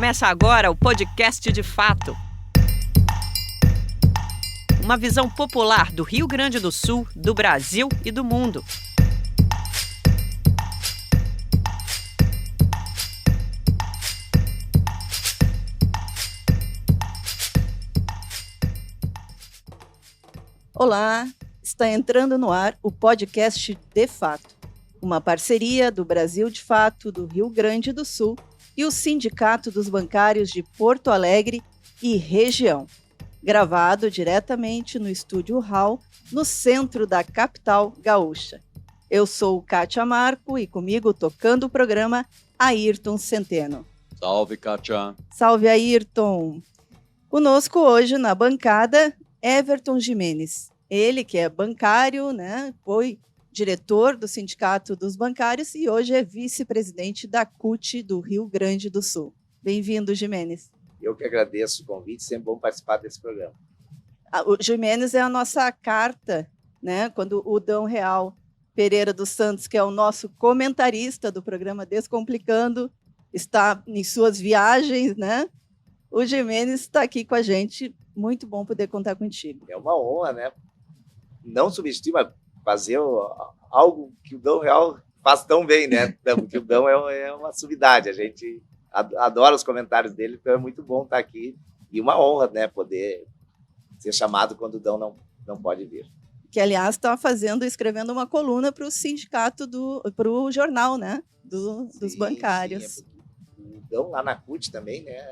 Começa agora o podcast de fato. Uma visão popular do Rio Grande do Sul, do Brasil e do mundo. Olá, está entrando no ar o podcast De Fato, uma parceria do Brasil de Fato, do Rio Grande do Sul e o Sindicato dos Bancários de Porto Alegre e região, gravado diretamente no Estúdio Hall, no centro da capital gaúcha. Eu sou Kátia Marco e comigo tocando o programa Ayrton Centeno. Salve, Kátia. Salve, Ayrton. Conosco hoje na bancada, Everton Jimenez. Ele que é bancário, né? Foi diretor do Sindicato dos Bancários e hoje é vice-presidente da CUT do Rio Grande do Sul. Bem-vindo, Jimenez. Eu que agradeço o convite, sempre bom participar desse programa. O Jimenez é a nossa carta, né? Quando o Dão Real Pereira dos Santos, que é o nosso comentarista do programa Descomplicando, está em suas viagens, né? O Jimenez está aqui com a gente. Muito bom poder contar contigo. É uma honra, né? Não substituir, mas fazer algo que o Dão Real faz tão bem, né? Porque o Dão é uma sumidade. A gente adora os comentários dele, então é muito bom estar aqui. E uma honra, né? Poder ser chamado quando o Dão não pode vir. Que, aliás, está escrevendo uma coluna para o sindicato, para o jornal, né? Dos bancários. Sim, o Dão lá na CUT também, né?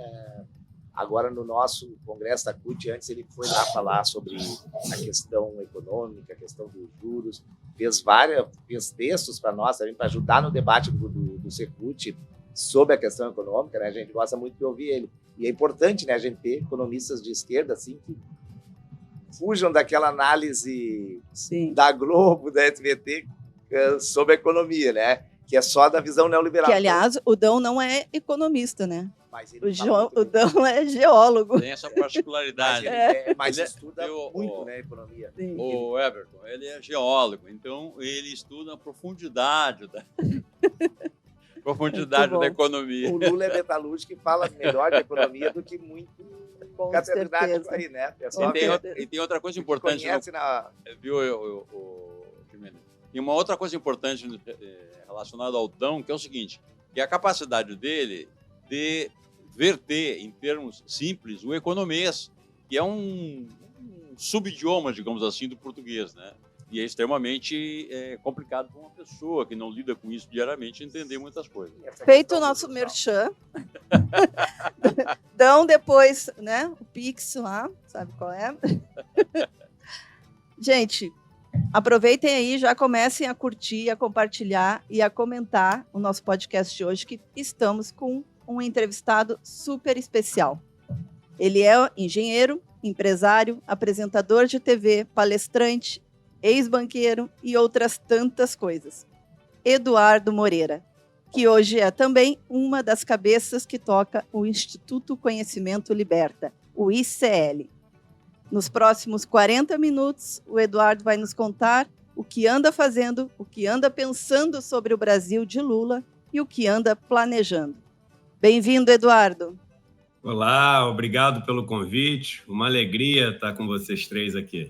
Agora, no nosso congresso da CUT, antes ele foi lá falar sobre a questão econômica, a questão dos juros, fez textos para nós também, para ajudar no debate do Secult sobre a questão econômica, né? A gente gosta muito de ouvir ele. E é importante, né, a gente ter economistas de esquerda assim, que fujam daquela análise da Globo, da SBT, sobre a economia, né? Que é só da visão neoliberal. Que, aliás, o Dão não é economista, né? O Dão é geólogo. Tem essa particularidade. Mas estuda muito, né, economia. Sim. O Everton, ele é geólogo, então ele estuda a profundidade da economia. O Lula é metalúrgico e fala melhor de economia do que muito catedrático aí, né? E tem outra coisa importante. Viu, Jimenez? E uma outra coisa importante relacionada ao Dão, que é o seguinte, que é a capacidade dele de verter, em termos simples, o economês, que é um subidioma, digamos assim, do português, né? E é extremamente complicado para uma pessoa que não lida com isso diariamente entender muitas coisas. Feito o nosso merchan. Dão depois, né? O Pix lá, sabe qual é? Gente, aproveitem aí, já comecem a curtir, a compartilhar e a comentar o nosso podcast de hoje, que estamos com um entrevistado super especial. Ele é engenheiro, empresário, apresentador de TV, palestrante, ex-banqueiro e outras tantas coisas. Eduardo Moreira, que hoje é também uma das cabeças que toca o Instituto Conhecimento Liberta, o ICL. Nos próximos 40 minutos, o Eduardo vai nos contar o que anda fazendo, o que anda pensando sobre o Brasil de Lula e o que anda planejando. Bem-vindo, Eduardo. Olá, obrigado pelo convite. Uma alegria estar com vocês três aqui.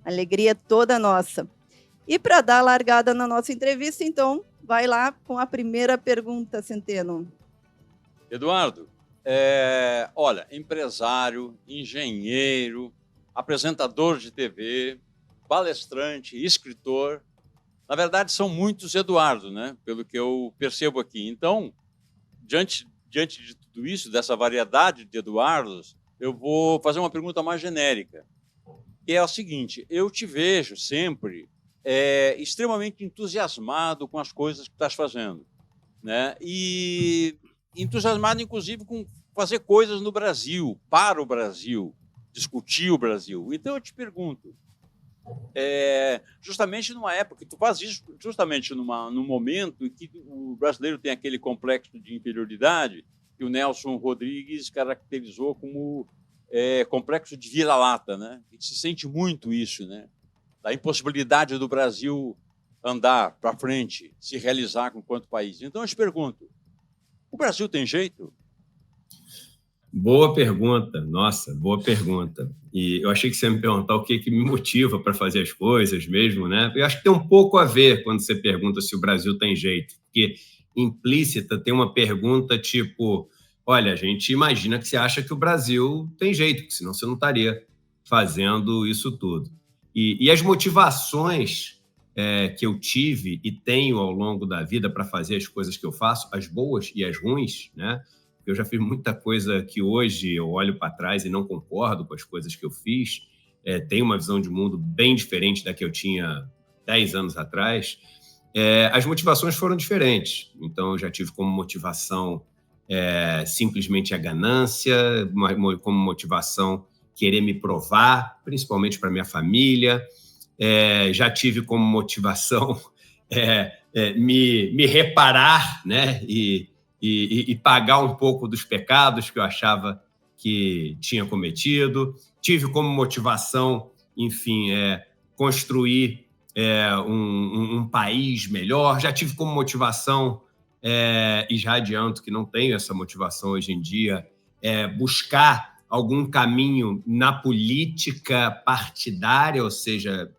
Alegria toda nossa. E para dar a largada na nossa entrevista, então, vai lá com a primeira pergunta, Centeno. Eduardo, olha, empresário, engenheiro, apresentador de TV, palestrante, escritor. Na verdade, são muitos Eduardo, né? Pelo que eu percebo aqui. Então, diante de tudo isso, dessa variedade de Eduardos, eu vou fazer uma pergunta mais genérica, que é o seguinte: eu te vejo sempre extremamente entusiasmado com as coisas que estás fazendo, né? E entusiasmado, inclusive, com fazer coisas no Brasil, para o Brasil, discutir o Brasil. Então, eu te pergunto, justamente numa época que tu faz isso, justamente num momento em que o brasileiro tem aquele complexo de inferioridade que o Nelson Rodrigues caracterizou como complexo de vira-lata, né? A gente se sente muito isso, né? Da impossibilidade do Brasil andar para frente, se realizar enquanto país. Então, eu te pergunto, o Brasil tem jeito? Boa pergunta. Nossa, boa pergunta. E eu achei que você ia me perguntar o que me motiva para fazer as coisas mesmo, né? Eu acho que tem um pouco a ver quando você pergunta se o Brasil tem jeito, porque implícita tem uma pergunta tipo, olha, a gente imagina que você acha que o Brasil tem jeito, porque senão você não estaria fazendo isso tudo. E as motivações que eu tive e tenho ao longo da vida para fazer as coisas que eu faço, as boas e as ruins, né? Eu já fiz muita coisa que hoje eu olho para trás e não concordo com as coisas que eu fiz. Tenho uma visão de mundo bem diferente da que eu tinha 10 anos atrás. As motivações foram diferentes. Então, eu já tive como motivação simplesmente a ganância, como motivação querer me provar, principalmente para minha família. Já tive como motivação me reparar, né? E pagar um pouco dos pecados que eu achava que tinha cometido. Tive como motivação, enfim, construir um país melhor. Já tive como motivação, e já adianto que não tenho essa motivação hoje em dia, buscar algum caminho na política partidária, ou seja,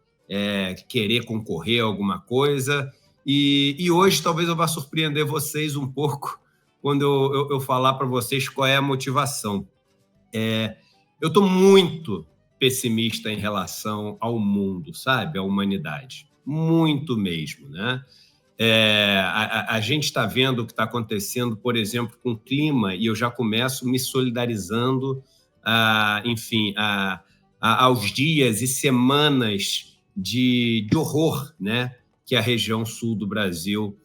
querer concorrer a alguma coisa. E hoje talvez eu vá surpreender vocês um pouco quando eu falar para vocês qual é a motivação. Eu estou muito pessimista em relação ao mundo, sabe? À humanidade. Muito mesmo, né? A gente está vendo o que está acontecendo, por exemplo, com o clima, e eu já começo me solidarizando, aos dias e semanas de horror, né? Que a região sul do Brasil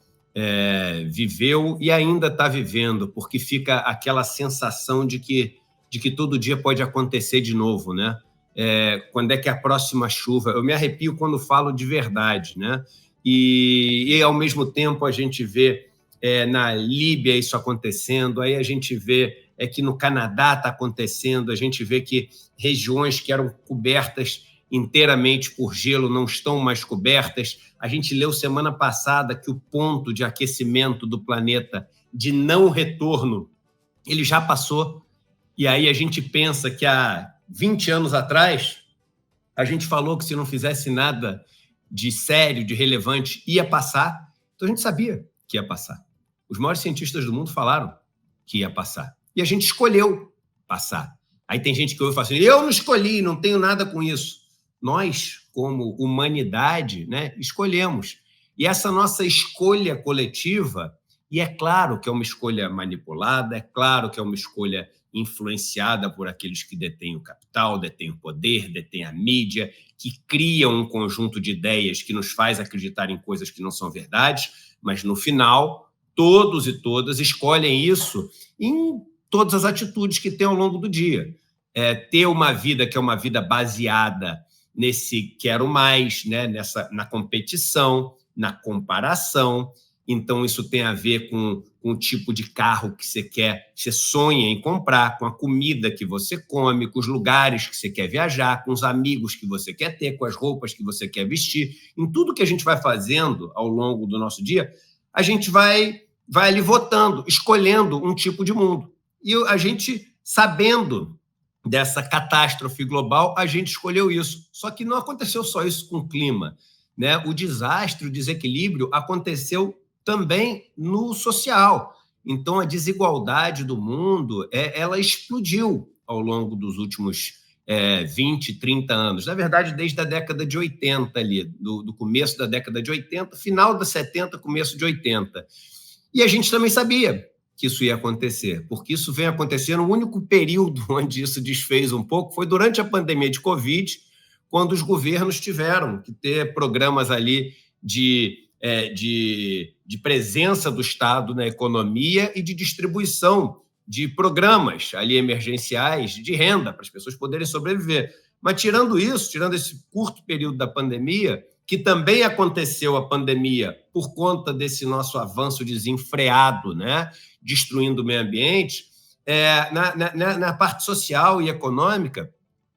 viveu e ainda está vivendo, porque fica aquela sensação de que todo dia pode acontecer de novo, né? Quando é que a próxima chuva... Eu me arrepio quando falo de verdade, né? E ao mesmo tempo, a gente vê na Líbia isso acontecendo, aí a gente vê que no Canadá está acontecendo, a gente vê que regiões que eram cobertas inteiramente por gelo não estão mais cobertas. A gente leu semana passada que o ponto de aquecimento do planeta de não retorno, ele já passou. E aí a gente pensa que há 20 anos atrás, a gente falou que se não fizesse nada de sério, de relevante, ia passar. Então a gente sabia que ia passar. Os maiores cientistas do mundo falaram que ia passar. E a gente escolheu passar. Aí tem gente que ouve e fala assim, eu não escolhi, não tenho nada com isso. Nós, como humanidade, né, escolhemos. E essa nossa escolha coletiva, e é claro que é uma escolha manipulada, é claro que é uma escolha influenciada por aqueles que detêm o capital, detêm o poder, detêm a mídia, que criam um conjunto de ideias que nos faz acreditar em coisas que não são verdades, mas no final, todos e todas escolhem isso em todas as atitudes que têm ao longo do dia. Ter uma vida que é uma vida baseada nesse quero mais, né? Na competição, na comparação. Então, isso tem a ver com o tipo de carro que você quer, você sonha em comprar, com a comida que você come, com os lugares que você quer viajar, com os amigos que você quer ter, com as roupas que você quer vestir. Em tudo que a gente vai fazendo ao longo do nosso dia, a gente vai ali votando, escolhendo um tipo de mundo. E a gente, sabendo dessa catástrofe global, a gente escolheu isso. Só que não aconteceu só isso com o clima, né? O desastre, o desequilíbrio aconteceu também no social. Então, a desigualdade do mundo, ela explodiu ao longo dos últimos 20, 30 anos. Na verdade, desde a década de 80, ali, do começo da década de 80, final da 70, começo de 80. E a gente também sabia que isso ia acontecer, porque isso vem acontecendo. O único período onde isso desfez um pouco foi durante a pandemia de Covid, quando os governos tiveram que ter programas ali de presença do Estado na economia e de distribuição de programas ali emergenciais de renda para as pessoas poderem sobreviver. Mas tirando isso, tirando esse curto período da pandemia, que também aconteceu a pandemia por conta desse nosso avanço desenfreado, né, destruindo o meio ambiente, na parte social e econômica,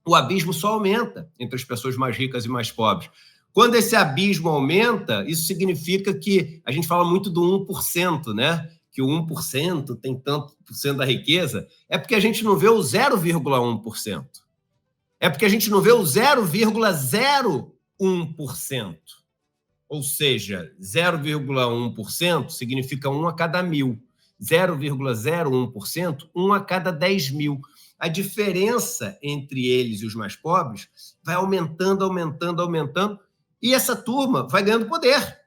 o abismo só aumenta entre as pessoas mais ricas e mais pobres. Quando esse abismo aumenta, isso significa que a gente fala muito do 1%, né? que o 1% tem tanto por cento da riqueza, é porque a gente não vê o 0,1%. É porque a gente não vê o 0,01%. Ou seja, 0,1% significa 1 a cada 1.000. 0,01%, 1 a cada 10.000. A diferença entre eles e os mais pobres vai aumentando, aumentando, aumentando, e essa turma vai ganhando poder.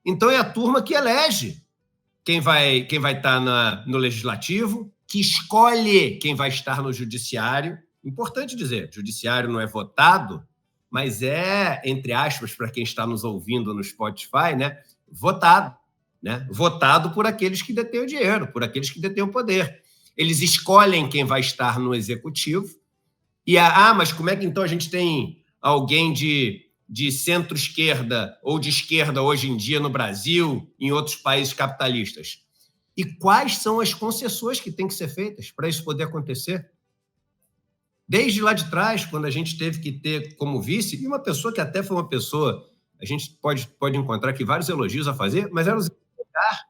Então, é a turma que elege quem vai estar no legislativo, que escolhe quem vai estar no judiciário. Importante dizer, o judiciário não é votado, mas é, entre aspas, para quem está nos ouvindo no Spotify, né, votado. Né? Votado por aqueles que detêm o dinheiro, por aqueles que detêm o poder. Eles escolhem quem vai estar no executivo. E, mas como é que então a gente tem alguém de centro-esquerda ou de esquerda hoje em dia no Brasil, em outros países capitalistas? E quais são as concessões que têm que ser feitas para isso poder acontecer? Desde lá de trás, quando a gente teve que ter como vice, e uma pessoa que até foi uma pessoa, a gente pode encontrar aqui vários elogios a fazer, mas era o Zé Alencar,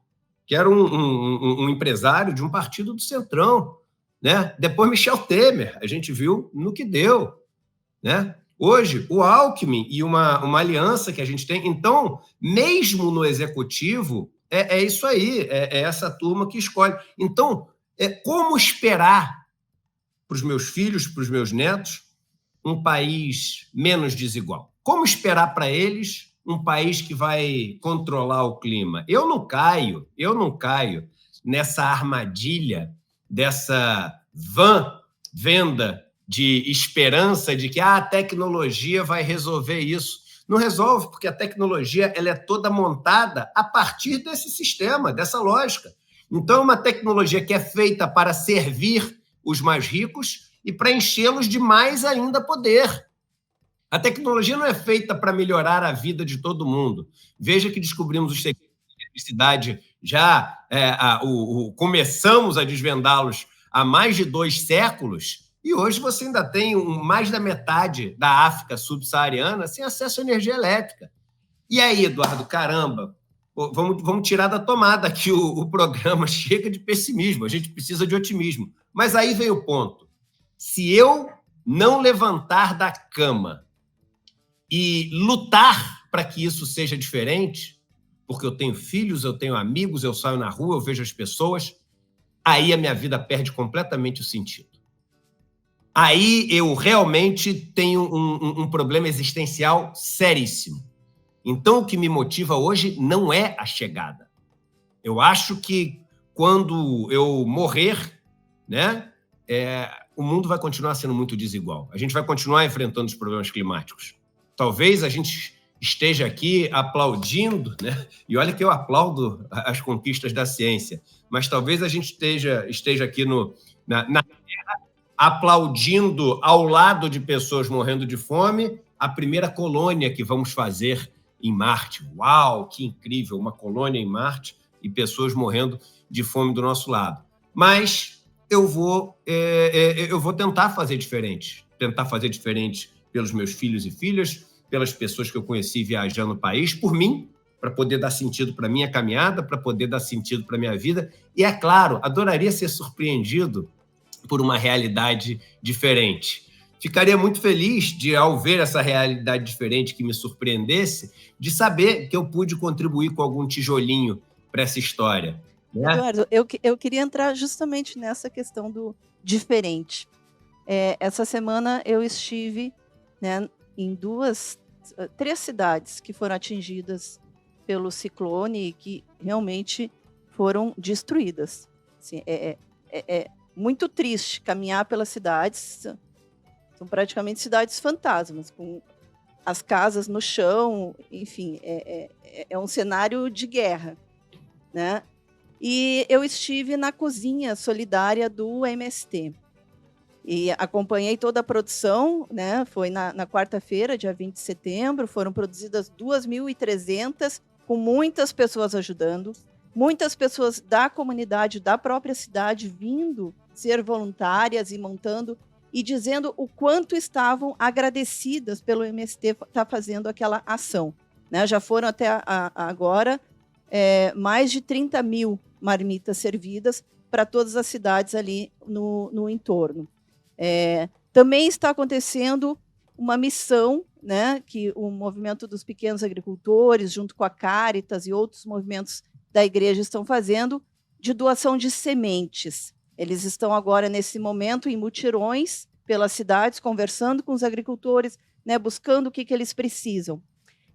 que era um empresário de um partido do Centrão, né? Depois Michel Temer, a gente viu no que deu, né? Hoje, o Alckmin e uma aliança que a gente tem. Então, mesmo no executivo, é isso aí, é essa turma que escolhe. Então, como esperar para os meus filhos, para os meus netos, um país menos desigual? Como esperar para eles um país que vai controlar o clima? Eu não caio nessa armadilha, dessa venda de esperança de que a tecnologia vai resolver isso. Não resolve, porque a tecnologia ela é toda montada a partir desse sistema, dessa lógica. Então, é uma tecnologia que é feita para servir os mais ricos e para enchê-los de mais ainda poder. A tecnologia não é feita para melhorar a vida de todo mundo. Veja que descobrimos os segredos da eletricidade já, começamos a desvendá-los há mais de 2 séculos, e hoje você ainda tem mais da metade da África subsaariana sem acesso à energia elétrica. E aí, Eduardo, caramba, vamos tirar da tomada aqui o programa. Chega de pessimismo, a gente precisa de otimismo. Mas aí vem o ponto. Se eu não levantar da cama e lutar para que isso seja diferente, porque eu tenho filhos, eu tenho amigos, eu saio na rua, eu vejo as pessoas, aí a minha vida perde completamente o sentido. Aí eu realmente tenho um problema existencial seríssimo. Então, o que me motiva hoje não é a chegada. Eu acho que quando eu morrer, né, o mundo vai continuar sendo muito desigual. A gente vai continuar enfrentando os problemas climáticos. Talvez a gente esteja aqui aplaudindo, né? E olha que eu aplaudo as conquistas da ciência, mas talvez a gente esteja aqui na Terra aplaudindo ao lado de pessoas morrendo de fome a primeira colônia que vamos fazer em Marte. Uau, que incrível, uma colônia em Marte e pessoas morrendo de fome do nosso lado. Mas eu vou tentar fazer diferente pelos meus filhos e filhas, pelas pessoas que eu conheci viajando o país, por mim, para poder dar sentido para a minha caminhada, para poder dar sentido para a minha vida. E, é claro, adoraria ser surpreendido por uma realidade diferente. Ficaria muito feliz de, ao ver essa realidade diferente que me surpreendesse, de saber que eu pude contribuir com algum tijolinho para essa história. Né? Eduardo, eu queria entrar justamente nessa questão do diferente. Essa semana eu estive, né, em 3 cidades que foram atingidas pelo ciclone e que realmente foram destruídas. Assim, é muito triste caminhar pelas cidades, são praticamente cidades fantasmas, com as casas no chão, enfim, é um cenário de guerra, né? E eu estive na cozinha solidária do MST e acompanhei toda a produção, né? Foi na quarta-feira, dia 20 de setembro, foram produzidas 2.300, com muitas pessoas ajudando, muitas pessoas da comunidade, da própria cidade, vindo ser voluntárias e montando e dizendo o quanto estavam agradecidas pelo MST estar fazendo aquela ação. Né? Já foram até agora mais de 30 mil marmitas servidas para todas as cidades ali no entorno. Também está acontecendo uma missão, né, que o Movimento dos Pequenos Agricultores, junto com a Caritas e outros movimentos da igreja estão fazendo, de doação de sementes. Eles estão agora, nesse momento, em mutirões pelas cidades, conversando com os agricultores, né, buscando o que eles precisam.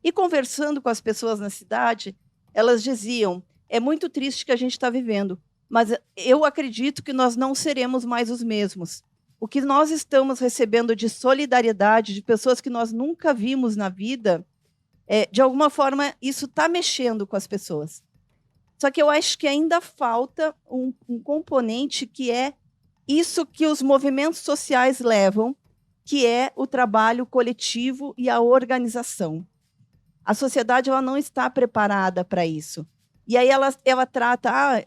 E conversando com as pessoas na cidade, elas diziam, é muito triste que a gente está vivendo, mas eu acredito que nós não seremos mais os mesmos. O que nós estamos recebendo de solidariedade de pessoas que nós nunca vimos na vida, de alguma forma, isso está mexendo com as pessoas. Só que eu acho que ainda falta um componente que é isso que os movimentos sociais levam, que é o trabalho coletivo e a organização. A sociedade ela não está preparada para isso. E aí ela trata,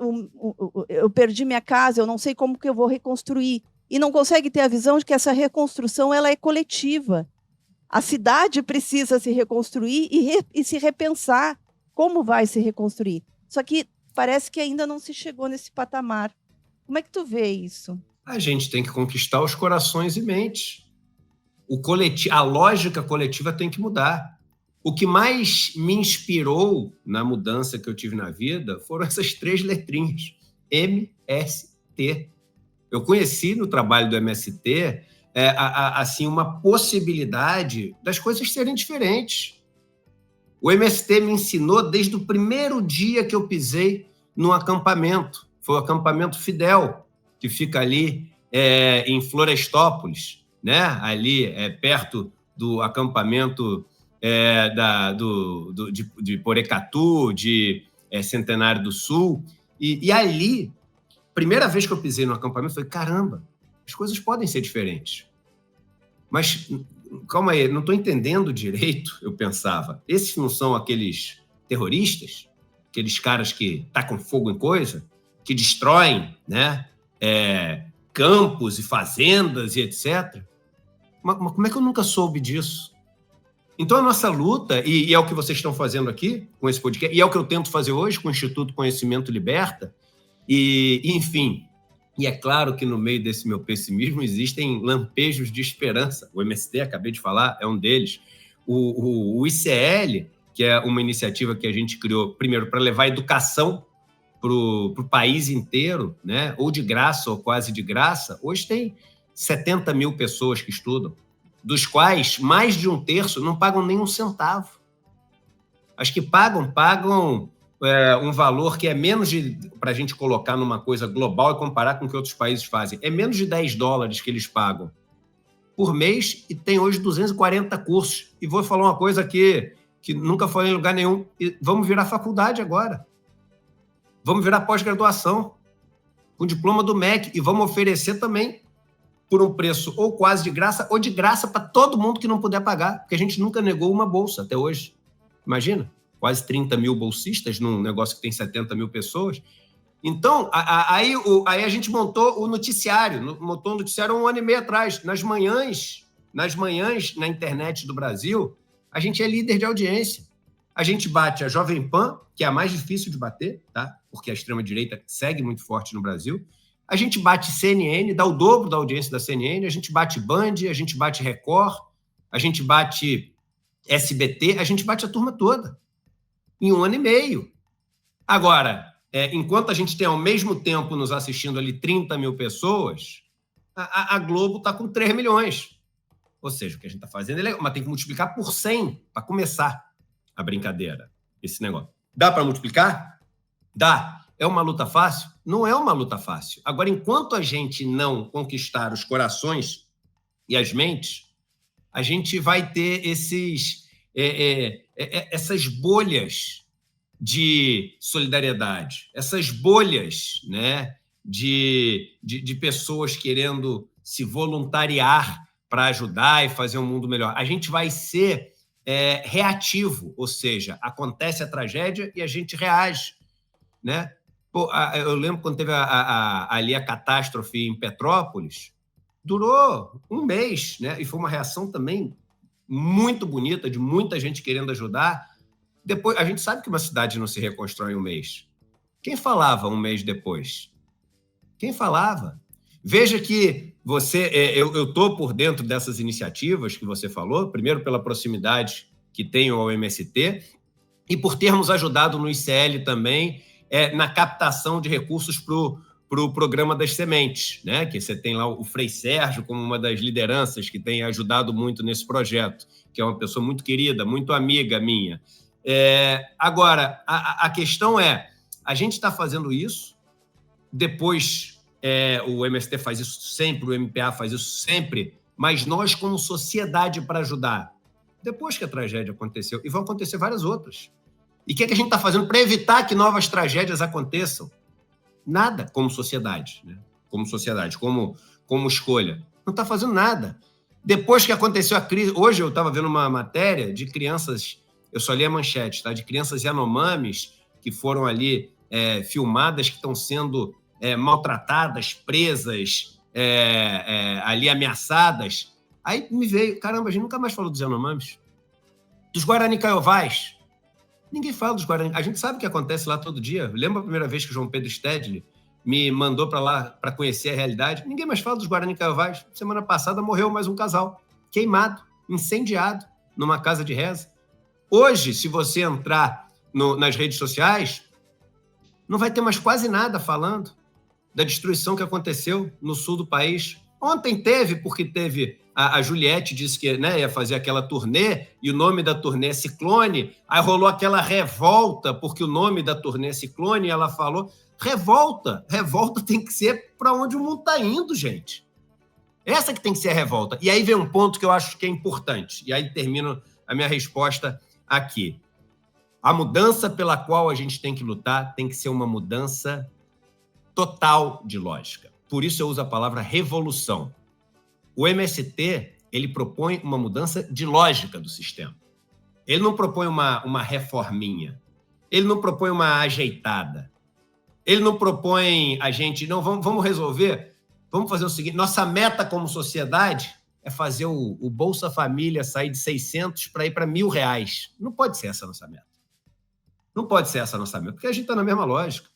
eu perdi minha casa, eu não sei como que eu vou reconstruir. E não consegue ter a visão de que essa reconstrução ela é coletiva. A cidade precisa se reconstruir e se repensar como vai se reconstruir. Só que parece que ainda não se chegou nesse patamar. Como é que tu vê isso? A gente tem que conquistar os corações e mentes. A lógica coletiva tem que mudar. O que mais me inspirou na mudança que eu tive na vida foram essas 3 letrinhas. MST. Eu conheci no trabalho do MST assim, uma possibilidade das coisas serem diferentes. O MST me ensinou desde o primeiro dia que eu pisei num acampamento. Foi o acampamento Fidel, que fica ali em Florestópolis, né? Ali perto do acampamento de Porecatu, de Centenário do Sul. E ali, primeira vez que eu pisei no acampamento, eu falei, caramba, as coisas podem ser diferentes. Mas, calma aí, não estou entendendo direito, eu pensava. Esses não são aqueles terroristas? Aqueles caras que tacam fogo em coisa? Que destroem, né? Campos e fazendas e etc. Mas como é que eu nunca soube disso? Então, a nossa luta, e é o que vocês estão fazendo aqui com esse podcast, e é o que eu tento fazer hoje com o Instituto Conhecimento Liberta, enfim, e é claro que no meio desse meu pessimismo existem lampejos de esperança. O MST, acabei de falar, é um deles. O ICL, que é uma iniciativa que a gente criou, primeiro, para levar educação para o país inteiro, né? Ou de graça ou quase de graça. Hoje tem 70 mil pessoas que estudam, dos quais mais de 1/3 não pagam nem um centavo. As que pagam um valor que é menos para a gente colocar numa coisa global e comparar com o que outros países fazem. É menos de $10 que eles pagam por mês e tem hoje 240 cursos. E vou falar uma coisa aqui que nunca falei em lugar nenhum. Vamos virar faculdade agora. Vamos virar pós-graduação com diploma do MEC e vamos oferecer também por um preço ou quase de graça ou de graça para todo mundo que não puder pagar, porque a gente nunca negou uma bolsa até hoje. Imagina, quase 30 mil bolsistas num negócio que tem 70 mil pessoas. Então, aí a gente montou o noticiário, montou um noticiário 1 ano e meio atrás. Nas manhãs, na internet do Brasil, a gente é líder de audiência. A gente bate a Jovem Pan, que é a mais difícil de bater, tá? Porque a extrema-direita segue muito forte no Brasil. A gente bate CNN, dá o dobro da audiência da CNN, a gente bate Band, a gente bate Record, a gente bate SBT, a gente bate a turma toda, em 1 ano e meio. Agora, enquanto a gente tem ao mesmo tempo nos assistindo ali 30 mil pessoas, a Globo está com 3 milhões. Ou seja, o que a gente está fazendo é legal, mas tem que multiplicar por 100 para começar a brincadeira, esse negócio. Dá para multiplicar? Dá. É uma luta fácil? Não é uma luta fácil. Agora, enquanto a gente não conquistar os corações e as mentes, a gente vai ter essas bolhas de solidariedade, essas bolhas, né, de pessoas querendo se voluntariar para ajudar e fazer um mundo melhor. A gente vai ser reativo, ou seja, acontece a tragédia e a gente reage, né? Pô, eu lembro quando teve ali a catástrofe em Petrópolis, durou 1 mês, né? E foi uma reação também muito bonita, de muita gente querendo ajudar. Depois, a gente sabe que uma cidade não se reconstrói em 1 mês. Quem falava um mês depois? Quem falava? Veja que eu estou por dentro dessas iniciativas que você falou, primeiro pela proximidade que tenho ao MST e por termos ajudado no ICL também na captação de recursos para o programa das sementes, né? Que você tem lá o Frei Sérgio como uma das lideranças que tem ajudado muito nesse projeto, que é uma pessoa muito querida, muito amiga minha. Agora, a questão é, a gente está fazendo isso, depois o MST faz isso sempre, o MPA faz isso sempre, mas nós, como sociedade, para ajudar, depois que a tragédia aconteceu, e vão acontecer várias outras. E o que a gente está fazendo para evitar que novas tragédias aconteçam? Nada, como sociedade, né? Como sociedade, como escolha. Não está fazendo nada. Depois que aconteceu a crise... Hoje eu estava vendo uma matéria de crianças, eu só li a manchete, tá? De crianças Yanomamis que foram ali filmadas, que estão sendo maltratadas, presas, ali ameaçadas. Aí me veio, caramba, a gente nunca mais falou dos Yanomamis. Dos Guarani Kaiowás. Ninguém fala dos Guarani. A gente sabe o que acontece lá todo dia. Lembra a primeira vez que o João Pedro Stedley me mandou para lá para conhecer a realidade? Ninguém mais fala dos Guarani Kaiowás. Semana passada morreu mais um casal, queimado, incendiado, numa casa de reza. Hoje, se você entrar nas redes sociais, não vai ter mais quase nada falando da destruição que aconteceu no sul do país. Ontem teve, porque teve... A Juliette disse que ia fazer aquela turnê, e o nome da turnê é Ciclone. Aí rolou aquela revolta, porque o nome da turnê é Ciclone, e ela falou... Revolta tem que ser para onde o mundo está indo, gente. Essa que tem que ser a revolta. E aí vem um ponto que eu acho que é importante, e aí termino a minha resposta aqui. A mudança pela qual a gente tem que lutar tem que ser uma mudança total de lógica. Por isso eu uso a palavra revolução. O MST, ele propõe uma mudança de lógica do sistema. Ele não propõe uma reforminha. Ele não propõe uma ajeitada. Ele não propõe a gente... Não, vamos resolver. Vamos fazer o seguinte. Nossa meta como sociedade é fazer o Bolsa Família sair de 600 para ir para R$1.000. Não pode ser essa a nossa meta. Não pode ser essa a nossa meta, porque a gente está na mesma lógica.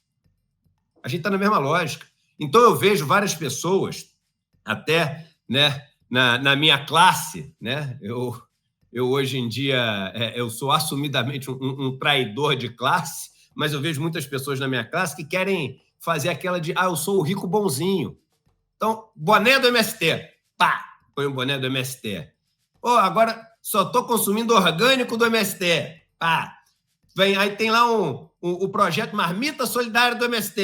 A gente está na mesma lógica. Então, eu vejo várias pessoas, até... né, na minha classe, né? Eu hoje em dia eu sou assumidamente um traidor de classe, mas eu vejo muitas pessoas na minha classe que querem fazer aquela de eu sou o rico bonzinho. Então, boné do MST, pá, põe o boné do MST. Agora só estou consumindo orgânico do MST, pá. Aí tem lá o projeto Marmita Solidária do MST,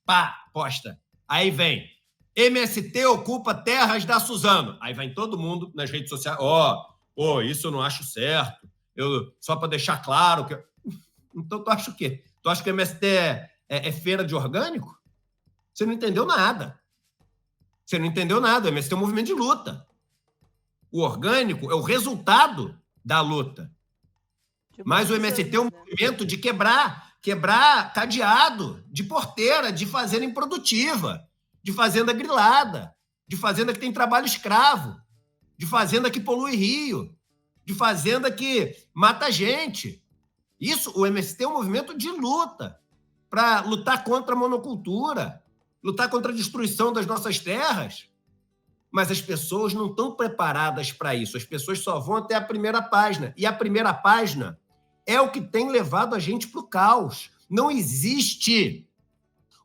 pá, posta. Aí vem MST ocupa terras da Suzano. Aí vai todo mundo nas redes sociais. Isso eu não acho certo. Só para deixar claro que... Então, tu acha o quê? Tu acha que o MST é feira de orgânico? Você não entendeu nada. Você não entendeu nada. O MST é um movimento de luta. O orgânico é o resultado da luta. Mas o MST é um movimento de quebrar cadeado, de porteira, de fazenda improdutiva, de fazenda grilada, de fazenda que tem trabalho escravo, de fazenda que polui rio, de fazenda que mata gente. Isso, o MST é um movimento de luta para lutar contra a monocultura, lutar contra a destruição das nossas terras. Mas as pessoas não estão preparadas para isso. As pessoas só vão até a primeira página. E a primeira página é o que tem levado a gente para o caos. Não existe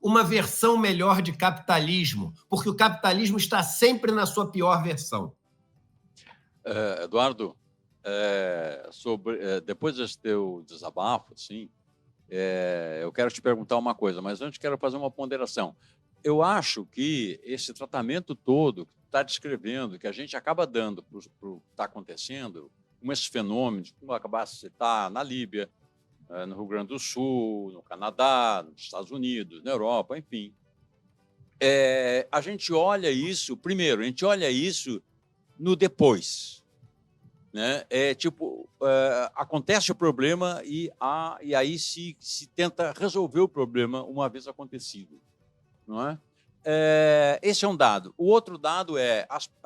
uma versão melhor de capitalismo, porque o capitalismo está sempre na sua pior versão. Eduardo, depois desse teu desabafo, assim, eu quero te perguntar uma coisa, mas antes quero fazer uma ponderação. Eu acho que esse tratamento todo que tu está descrevendo, que a gente acaba dando para o que está acontecendo, com esses fenômenos, como eu acabaste de citar, na Líbia, no Rio Grande do Sul, no Canadá, nos Estados Unidos, na Europa, enfim. A gente olha isso, primeiro, a gente olha isso no depois. Né? Acontece o problema e aí se tenta resolver o problema uma vez acontecido. Não é? Esse é um dado. O outro dado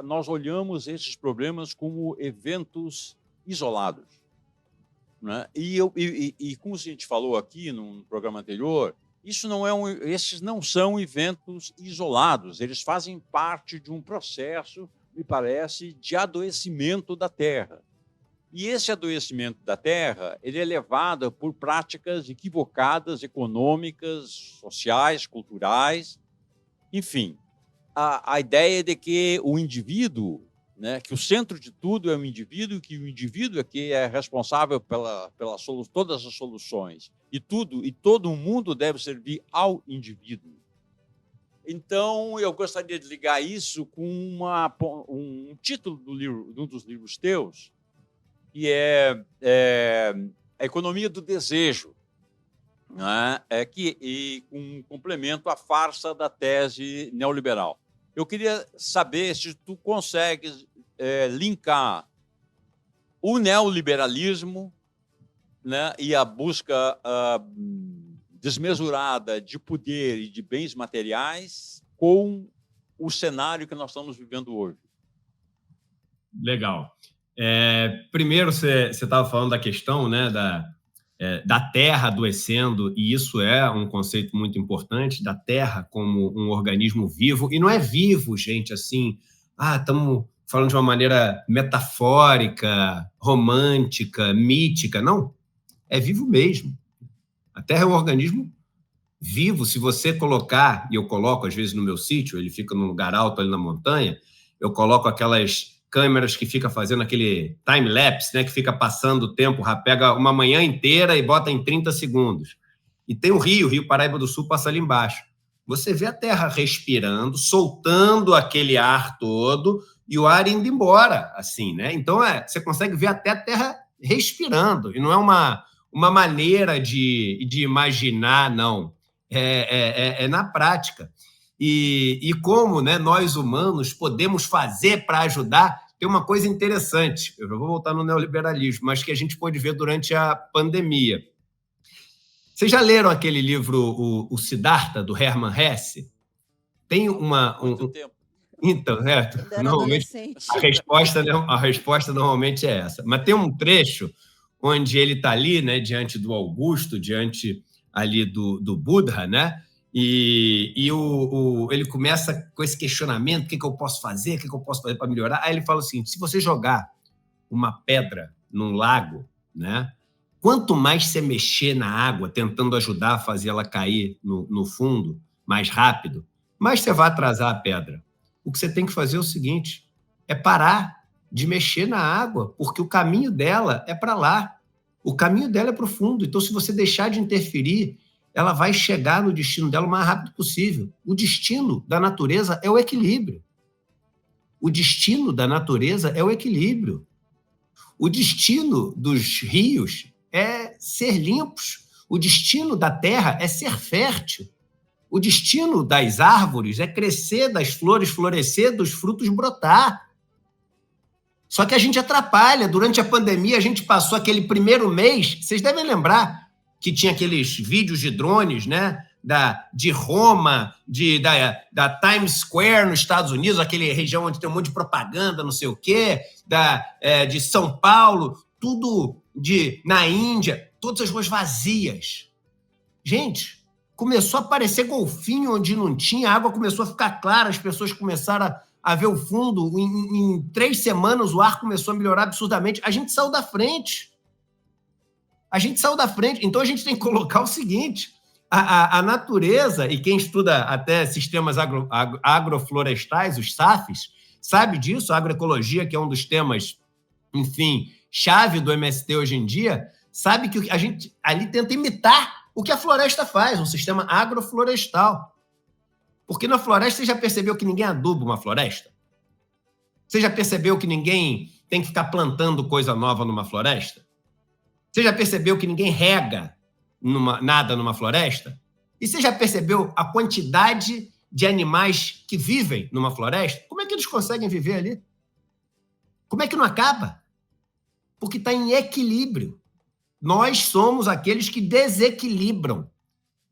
nós olhamos esses problemas como eventos isolados. Né? E como a gente falou aqui no programa anterior, esses não são eventos isolados, eles fazem parte de um processo, me parece, de adoecimento da Terra. E esse adoecimento da Terra, ele é levado por práticas equivocadas, econômicas, sociais, culturais, enfim. A ideia de que o indivíduo, né, que o centro de tudo é o indivíduo, que o indivíduo é que é responsável pela todas as soluções, e todo o mundo deve servir ao indivíduo. Então, eu gostaria de ligar isso com um título de um dos livros teus, que é A Economia do Desejo, né? E um complemento à farsa da tese neoliberal. Eu queria saber se tu consegues linkar o neoliberalismo, né, e a busca desmesurada de poder e de bens materiais com o cenário que nós estamos vivendo hoje. Legal. Primeiro, você estava falando da questão, né, da terra adoecendo, e isso é um conceito muito importante, da terra como um organismo vivo. E não é vivo, gente, assim, estamos falando de uma maneira metafórica, romântica, mítica. Não, é vivo mesmo. A terra é um organismo vivo. Se você colocar, e eu coloco às vezes no meu sítio, ele fica num lugar alto ali na montanha, eu coloco aquelas câmeras que fica fazendo aquele time-lapse, né, que fica passando o tempo, pega uma manhã inteira e bota em 30 segundos. E tem o Rio Paraíba do Sul passa ali embaixo. Você vê a terra respirando, soltando aquele ar todo e o ar indo embora, assim, né? Então, você consegue ver até a terra respirando. E não é uma maneira de imaginar, não. É na prática. E como, né, nós humanos podemos fazer para ajudar, tem uma coisa interessante, eu já vou voltar no neoliberalismo, mas que a gente pôde ver durante a pandemia. Vocês já leram aquele livro, o Siddhartha, do Hermann Hesse? Tem Muito tempo. Então, normalmente a resposta normalmente é essa. Mas tem um trecho onde ele está ali, né, diante do Augusto, diante ali do Buda, né? E ele começa com esse questionamento: o que eu posso fazer? O que eu posso fazer para melhorar? Aí ele fala assim: se você jogar uma pedra num lago, né, quanto mais você mexer na água, tentando ajudar a fazer ela cair no fundo mais rápido, mais você vai atrasar a pedra. O que você tem que fazer é o seguinte: é parar de mexer na água, porque o caminho dela é para lá. O caminho dela é profundo. Então, se você deixar de interferir, ela vai chegar no destino dela o mais rápido possível. O destino da natureza é o equilíbrio. O destino da natureza é o equilíbrio. O destino dos rios é ser limpos. O destino da terra é ser fértil. O destino das árvores é crescer, das flores florescer, dos frutos brotar. Só que a gente atrapalha. Durante a pandemia, a gente passou aquele primeiro mês, vocês devem lembrar, que tinha aqueles vídeos de drones, né, de Roma, da Times Square nos Estados Unidos, aquela região onde tem um monte de propaganda, não sei o quê, de São Paulo, tudo na Índia, todas as ruas vazias. Gente, começou a aparecer golfinho onde não tinha, a água começou a ficar clara, as pessoas começaram a ver o fundo, em 3 semanas o ar começou a melhorar absurdamente, a gente saiu da frente. Então a gente tem que colocar o seguinte: a natureza, e quem estuda até sistemas agroflorestais, os SAFs, sabe disso, a agroecologia, que é um dos temas, enfim, chave do MST hoje em dia, sabe que a gente ali tenta imitar o que a floresta faz, um sistema agroflorestal. Porque na floresta, você já percebeu que ninguém aduba uma floresta? Você já percebeu que ninguém tem que ficar plantando coisa nova numa floresta? Você já percebeu que ninguém rega nada numa floresta? E você já percebeu a quantidade de animais que vivem numa floresta? Como é que eles conseguem viver ali? Como é que não acaba? Porque está em equilíbrio. Nós somos aqueles que desequilibram.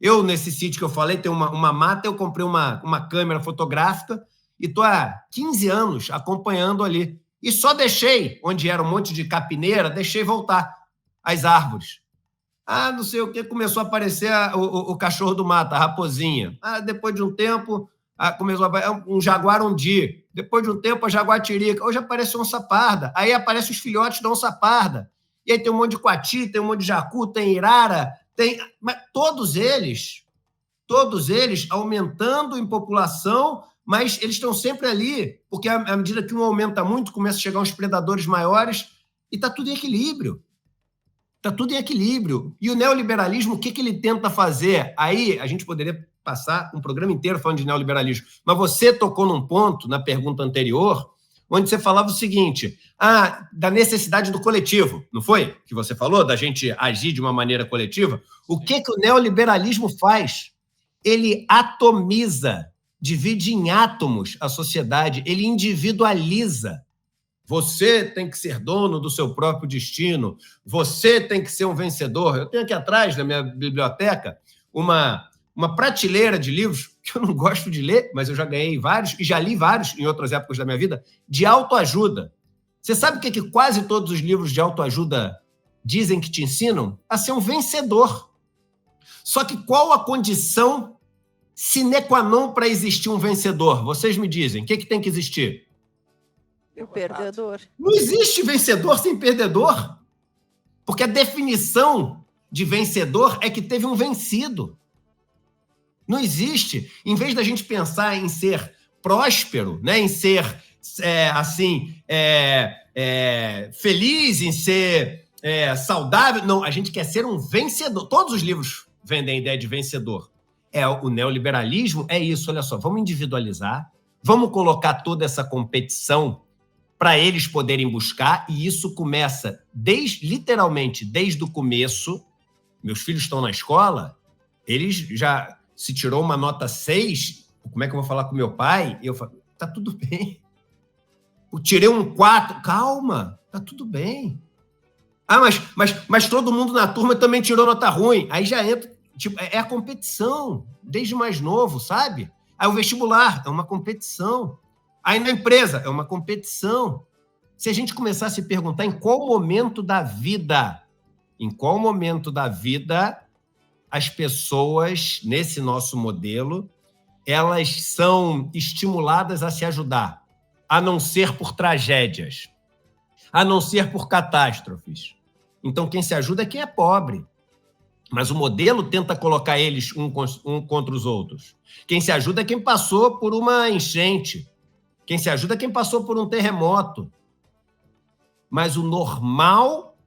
Eu, nesse sítio que eu falei, tem uma mata, eu comprei uma câmera fotográfica e estou há 15 anos acompanhando ali. E só deixei, onde era um monte de capineira, deixei voltar as árvores. Não sei o que, começou a aparecer o cachorro do mato, a raposinha. Depois de um tempo, começou a aparecer um jaguarundi. Depois de um tempo, a jaguatirica. Hoje aparece onça parda. Aí aparecem os filhotes da onça parda. E aí tem um monte de coati, tem um monte de jacu, tem irara, mas todos eles aumentando em população, mas eles estão sempre ali, porque à medida que um aumenta muito, começa a chegar uns predadores maiores, e está tudo em equilíbrio. Está tudo em equilíbrio. E o neoliberalismo, o que ele tenta fazer? Aí a gente poderia passar um programa inteiro falando de neoliberalismo, mas você tocou num ponto, na pergunta anterior, onde você falava o seguinte, da necessidade do coletivo, não foi? Que você falou, da gente agir de uma maneira coletiva. O que o neoliberalismo faz? Ele atomiza, divide em átomos a sociedade, ele individualiza. Você tem que ser dono do seu próprio destino, você tem que ser um vencedor. Eu tenho aqui atrás, na minha biblioteca, uma prateleira de livros que eu não gosto de ler, mas eu já ganhei vários, e já li vários em outras épocas da minha vida, de autoajuda. Você sabe o que quase todos os livros de autoajuda dizem que te ensinam? A ser um vencedor. Só que qual a condição sine qua non para existir um vencedor? Vocês me dizem, o que tem que existir? O perdedor. Não existe vencedor sem perdedor. Porque a definição de vencedor é que teve um vencido. Não existe. Em vez da gente pensar em ser próspero, né, em ser feliz, em ser saudável, não, a gente quer ser um vencedor. Todos os livros vendem a ideia de vencedor. O neoliberalismo é isso, olha só, vamos individualizar, vamos colocar toda essa competição para eles poderem buscar, e isso começa literalmente desde o começo. Meus filhos estão na escola, eles já se tirou uma nota 6, como é que eu vou falar com meu pai? Eu falo, tá tudo bem. Eu tirei um 4, calma, tá tudo bem. Mas todo mundo na turma também tirou nota ruim. Aí já entra, é a competição, desde mais novo, sabe? Aí o vestibular é uma competição. Aí na empresa é uma competição. Se a gente começar a se perguntar em qual momento da vida as pessoas, nesse nosso modelo, elas são estimuladas a se ajudar, a não ser por tragédias, a não ser por catástrofes. Então, quem se ajuda é quem é pobre. Mas o modelo tenta colocar eles um contra os outros. Quem se ajuda é quem passou por uma enchente. Quem se ajuda é quem passou por um terremoto. Mas o normal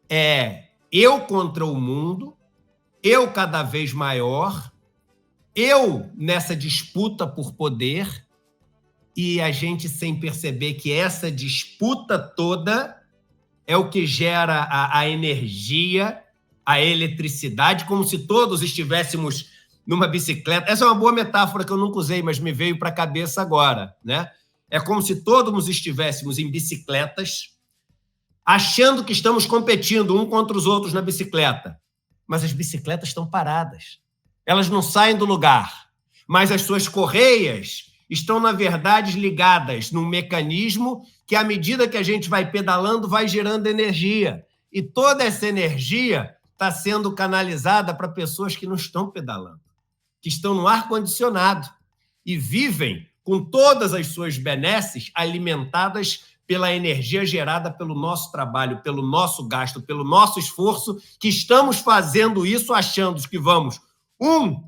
é eu contra o mundo, eu cada vez maior, eu nessa disputa por poder, e a gente sem perceber que essa disputa toda é o que gera a energia, a eletricidade, como se todos estivéssemos numa bicicleta. Essa é uma boa metáfora que eu nunca usei, mas me veio para a cabeça agora, né? É como se todos estivéssemos em bicicletas, achando que estamos competindo um contra os outros na bicicleta. Mas as bicicletas estão paradas. Elas não saem do lugar. Mas as suas correias estão, na verdade, ligadas num mecanismo que, à medida que a gente vai pedalando, vai gerando energia. E toda essa energia está sendo canalizada para pessoas que não estão pedalando, que estão no ar-condicionado e vivem com todas as suas benesses alimentadas pela energia gerada pelo nosso trabalho, pelo nosso gasto, pelo nosso esforço, que estamos fazendo isso achando que vamos,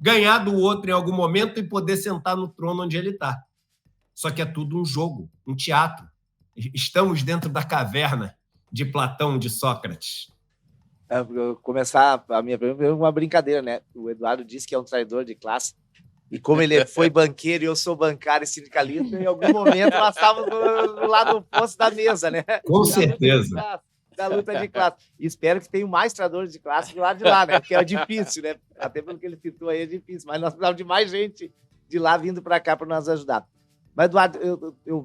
ganhar do outro em algum momento e poder sentar no trono onde ele está. Só que é tudo um jogo, um teatro. Estamos dentro da caverna de Platão, de Sócrates. Vou começar a minha pergunta com uma brincadeira, né? O Eduardo disse que é um traidor de classe. E como ele foi banqueiro e eu sou bancário e sindicalista, em algum momento nós estávamos do lado oposto da mesa, né? Com certeza. Da luta de classe. E espero que tenham mais traidores de classe do lado de lá, né? Porque é difícil, né? Até pelo que ele citou aí é difícil. Mas nós precisamos de mais gente de lá vindo para cá para nos ajudar. Mas, Eduardo, eu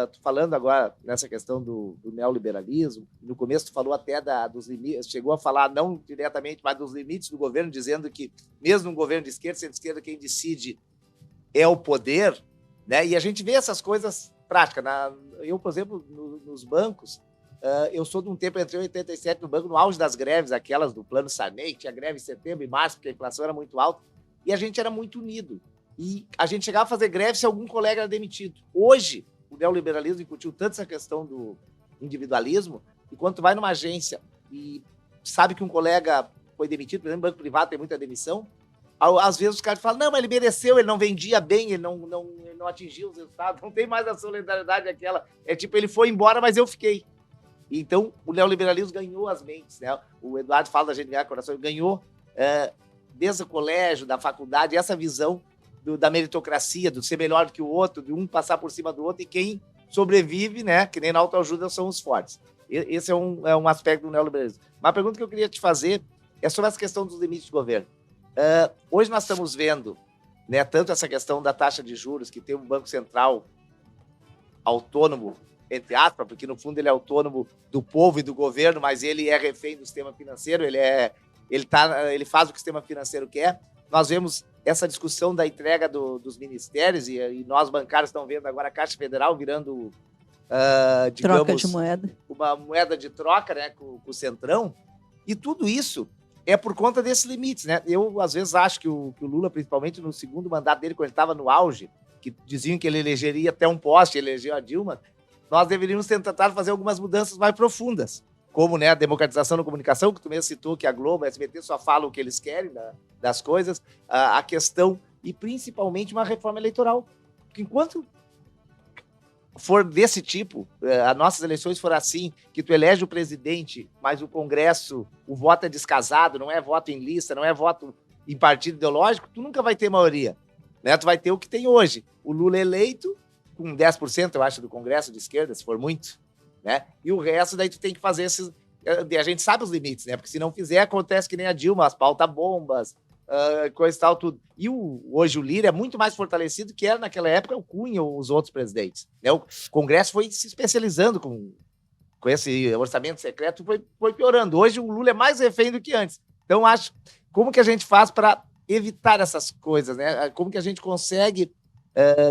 tô falando agora nessa questão do neoliberalismo. No começo, tu falou até dos limites, chegou a falar, não diretamente, mas dos limites do governo, dizendo que, mesmo um governo de esquerda, centro-esquerda, quem decide é o poder, né? E a gente vê essas coisas práticas. Eu, por exemplo, nos bancos, Eu sou de um tempo, entrei em 87 no banco, no auge das greves, aquelas do Plano Sarney, que tinha greve em setembro e março, porque a inflação era muito alta, e a gente era muito unido. E a gente chegava a fazer greve se algum colega era demitido. Hoje, o neoliberalismo incutiu tanto essa questão do individualismo, e quando tu vai numa agência e sabe que um colega foi demitido, por exemplo, no banco privado tem muita demissão, às vezes os caras falam, não, mas ele mereceu, ele não vendia bem, ele não atingiu os resultados, não tem mais a solidariedade aquela. É tipo, ele foi embora, mas eu fiquei. Então, o neoliberalismo ganhou as mentes, né? O Eduardo fala da gente ganhar coração, ele ganhou desde o colégio, da faculdade, essa visão da meritocracia, do ser melhor do que o outro, de um passar por cima do outro, e quem sobrevive, né, que nem na autoajuda, são os fortes. Esse é um aspecto do neoliberalismo. Uma pergunta que eu queria te fazer é sobre essa questão dos limites de governo. Hoje nós estamos vendo, né, tanto essa questão da taxa de juros, que tem um Banco Central autônomo, entre aspas, porque no fundo ele é autônomo do povo e do governo, mas ele é refém do sistema financeiro, ele faz o que o sistema financeiro quer. Nós vemos essa discussão da entrega dos ministérios, e nós bancários estamos vendo agora a Caixa Federal virando, digamos, troca de moeda. Uma moeda de troca, né, com o Centrão, e tudo isso é por conta desses limites, né? Eu, às vezes, acho que o Lula, principalmente no segundo mandato dele, quando ele estava no auge, que diziam que ele elegeria até um poste, elegeu a Dilma, nós deveríamos tentar fazer algumas mudanças mais profundas, como, né, a democratização da comunicação, que tu mesmo citou, que a Globo, a SBT só falam o que eles querem das coisas, a questão, e principalmente uma reforma eleitoral. Porque enquanto for desse tipo, as nossas eleições foram assim, que tu elege o presidente, mas o Congresso, o voto é descasado, não é voto em lista, não é voto em partido ideológico, tu nunca vai ter maioria, né? Tu vai ter o que tem hoje. O Lula eleito, com 10%, eu acho, do Congresso de esquerda, se for muito, né? E o resto, daí tu tem que fazer esses... A gente sabe os limites, né? Porque se não fizer, acontece que nem a Dilma, as pauta-bombas, coisa e tal, tudo. E hoje o Lira é muito mais fortalecido que era naquela época o Cunha ou os outros presidentes, né? O Congresso foi se especializando com esse orçamento secreto, foi piorando. Hoje o Lula é mais refém do que antes. Então, acho, como que a gente faz para evitar essas coisas, né? Como que a gente consegue,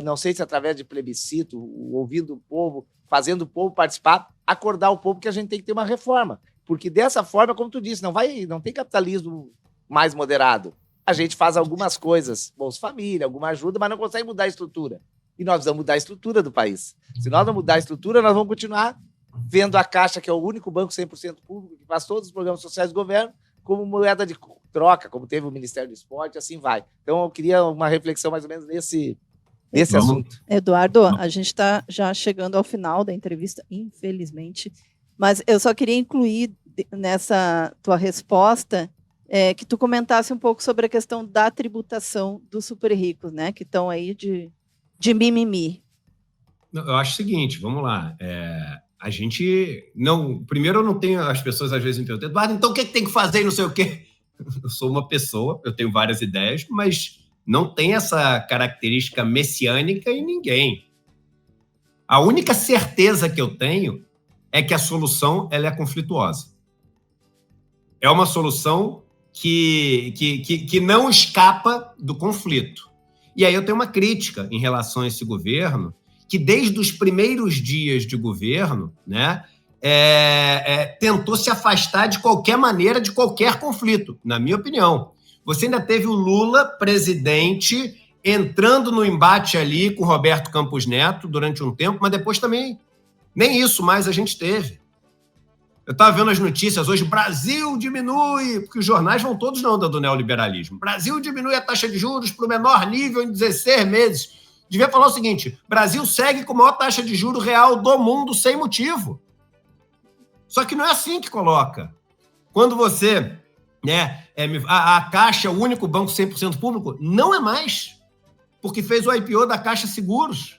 não sei se através de plebiscito, ouvindo o povo, fazendo o povo participar, acordar o povo que a gente tem que ter uma reforma. Porque dessa forma, como tu disse, não tem capitalismo mais moderado. A gente faz algumas coisas, Bolsa Família, alguma ajuda, mas não consegue mudar a estrutura. E nós vamos mudar a estrutura do país. Se nós não mudar a estrutura, nós vamos continuar vendo a Caixa, que é o único banco 100% público, que faz todos os programas sociais do governo, como moeda de troca, como teve o Ministério do Esporte, assim vai. Então, eu queria uma reflexão mais ou menos nesse assunto. Eduardo, a gente está já chegando ao final da entrevista, infelizmente, mas eu só queria incluir nessa tua resposta que tu comentasse um pouco sobre a questão da tributação dos super ricos, né, que estão aí de mimimi. Eu acho o seguinte, vamos lá, a gente não... Primeiro, eu não tenho... As pessoas às vezes me perguntam, Eduardo, então o que tem que fazer e não sei o quê? Eu sou uma pessoa, eu tenho várias ideias, mas não tem essa característica messiânica em ninguém. A única certeza que eu tenho é que a solução ela é conflituosa. É uma solução que não escapa do conflito. E aí eu tenho uma crítica em relação a esse governo, que desde os primeiros dias de governo, né, tentou se afastar de qualquer maneira de qualquer conflito, na minha opinião. Você ainda teve o Lula, presidente, entrando no embate ali com o Roberto Campos Neto durante um tempo, mas depois também nem isso mais a gente teve. Eu estava vendo as notícias hoje, Brasil diminui, porque os jornais vão todos na onda do neoliberalismo. Brasil diminui a taxa de juros para o menor nível em 16 meses. Devia falar o seguinte, Brasil segue com a maior taxa de juros real do mundo sem motivo. Só que não é assim que coloca. Quando você... né, a Caixa, o único banco 100% público, não é mais, porque fez o IPO da Caixa Seguros.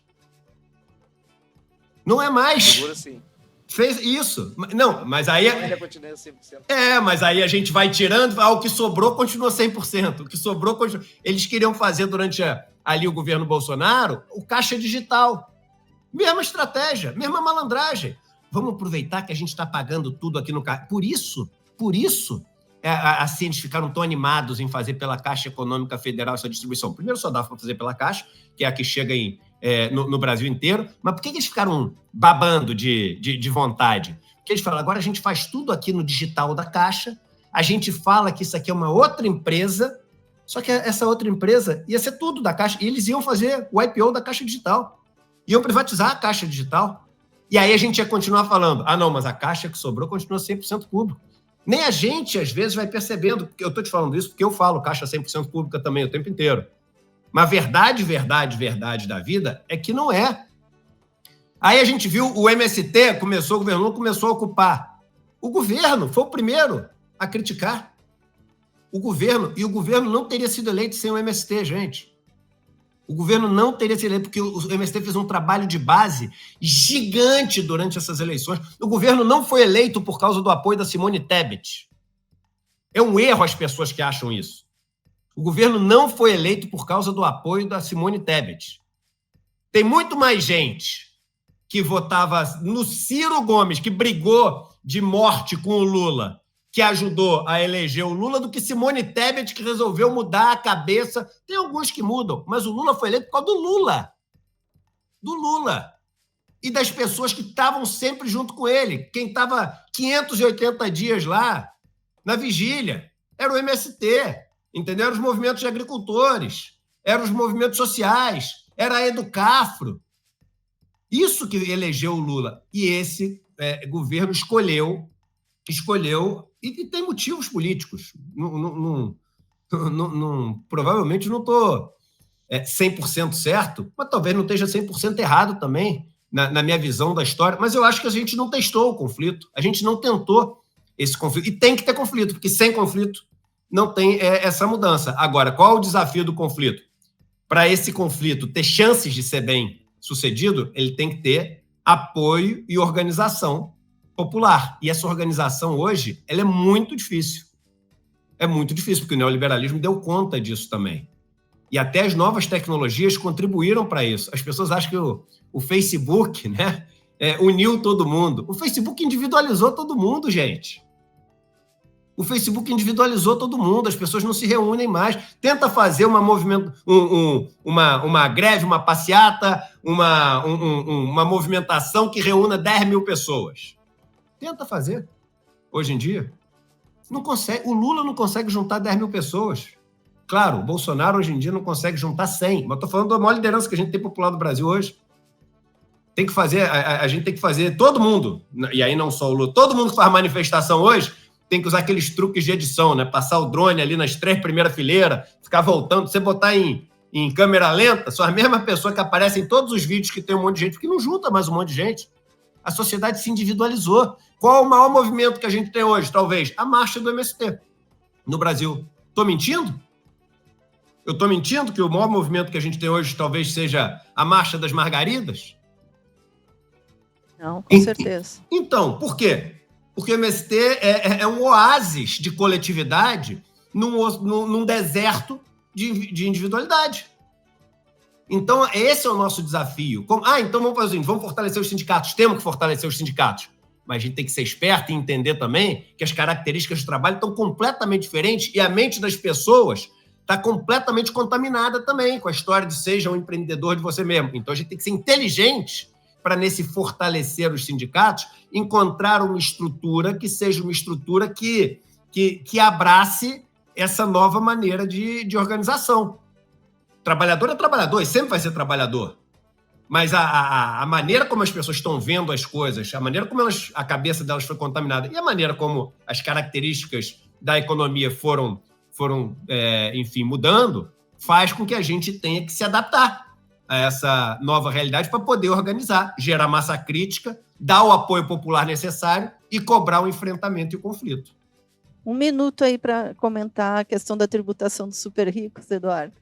Não é mais. Seguro, sim. Fez isso. Não, mas aí... Ainda continua 100%. Mas aí a gente vai tirando, o que sobrou continua 100%. O que sobrou continua... Eles queriam fazer durante ali o governo Bolsonaro o Caixa Digital. Mesma estratégia, mesma malandragem. Vamos aproveitar que a gente está pagando tudo aqui no Caixa. Por isso, assim, eles ficaram tão animados em fazer pela Caixa Econômica Federal essa distribuição. Primeiro, só dava para fazer pela Caixa, que é a que chega no Brasil inteiro. Mas por que eles ficaram babando de vontade? que eles falam, agora a gente faz tudo aqui no digital da Caixa, a gente fala que isso aqui é uma outra empresa, só que essa outra empresa ia ser tudo da Caixa, e eles iam fazer o IPO da Caixa Digital, iam privatizar a Caixa Digital, e aí a gente ia continuar falando, não, mas a Caixa que sobrou continua 100% público. Nem a gente, às vezes, vai percebendo, porque eu estou te falando isso porque eu falo Caixa 100% pública também o tempo inteiro. Mas verdade da vida é que não é. Aí a gente viu o MST, o governo começou a ocupar. O governo foi o primeiro a criticar. O governo não teria sido eleito sem o MST, gente. O governo não teria sido eleito, porque o MST fez um trabalho de base gigante durante essas eleições. O governo não foi eleito por causa do apoio da Simone Tebet. É um erro as pessoas que acham isso. O governo não foi eleito por causa do apoio da Simone Tebet. Tem muito mais gente que votava no Ciro Gomes, que brigou de morte com o Lula, que ajudou a eleger o Lula, do que Simone Tebet, que resolveu mudar a cabeça. Tem alguns que mudam, mas o Lula foi eleito por causa do Lula. Do Lula. E das pessoas que estavam sempre junto com ele. Quem estava 580 dias lá, na vigília, era o MST. Entendeu? Eram os movimentos de agricultores, eram os movimentos sociais, era a Educafro. Isso que elegeu o Lula. E esse governo escolheu, e tem motivos políticos. Provavelmente não estou 100% certo, mas talvez não esteja 100% errado também, na minha visão da história. Mas eu acho que a gente não testou o conflito, a gente não tentou esse conflito. E tem que ter conflito, porque sem conflito não tem essa mudança. Agora, qual é o desafio do conflito? Para esse conflito ter chances de ser bem sucedido, ele tem que ter apoio e organização popular. E essa organização hoje, ela é muito difícil. É muito difícil, porque o neoliberalismo deu conta disso também. E até as novas tecnologias contribuíram para isso. As pessoas acham que o Facebook, né, uniu todo mundo. O Facebook individualizou todo mundo, gente. O Facebook individualizou todo mundo, as pessoas não se reúnem mais. Tenta fazer uma greve, uma passeata, uma movimentação que reúna 10 mil pessoas. Tenta fazer, hoje em dia. Não consegue. O Lula não consegue juntar 10 mil pessoas. Claro, o Bolsonaro hoje em dia não consegue juntar 100, mas estou falando da maior liderança que a gente tem popular no Brasil hoje. Tem que fazer, a gente tem que fazer, todo mundo, e aí não só o Lula, todo mundo que faz manifestação hoje tem que usar aqueles truques de edição, né? Passar o drone ali nas 3 primeiras fileiras, ficar voltando. Você botar em câmera lenta, são as mesmas pessoas que aparecem em todos os vídeos que tem um monte de gente, porque não junta mais um monte de gente. A sociedade se individualizou. Qual é o maior movimento que a gente tem hoje, talvez? A marcha do MST no Brasil. Estou mentindo? Eu estou mentindo que o maior movimento que a gente tem hoje talvez seja a Marcha das Margaridas? Não, com certeza. Então, por quê? Porque o MST é um oásis de coletividade num deserto de individualidade. Então, esse é o nosso desafio. Então vamos fazer o seguinte, vamos fortalecer os sindicatos. Temos que fortalecer os sindicatos. Mas a gente tem que ser esperto e entender também que as características do trabalho estão completamente diferentes e a mente das pessoas está completamente contaminada também com a história de seja um empreendedor de você mesmo. Então, a gente tem que ser inteligente para, nesse fortalecer os sindicatos, encontrar uma estrutura que seja uma estrutura que abrace essa nova maneira de organização. Trabalhador é trabalhador e sempre vai ser trabalhador. Mas a maneira como as pessoas estão vendo as coisas, a maneira como a cabeça delas foi contaminada e a maneira como as características da economia foram enfim, mudando, faz com que a gente tenha que se adaptar a essa nova realidade para poder organizar, gerar massa crítica, dar o apoio popular necessário e cobrar o enfrentamento e o conflito. 1 minuto aí para comentar a questão da tributação dos super ricos, Eduardo.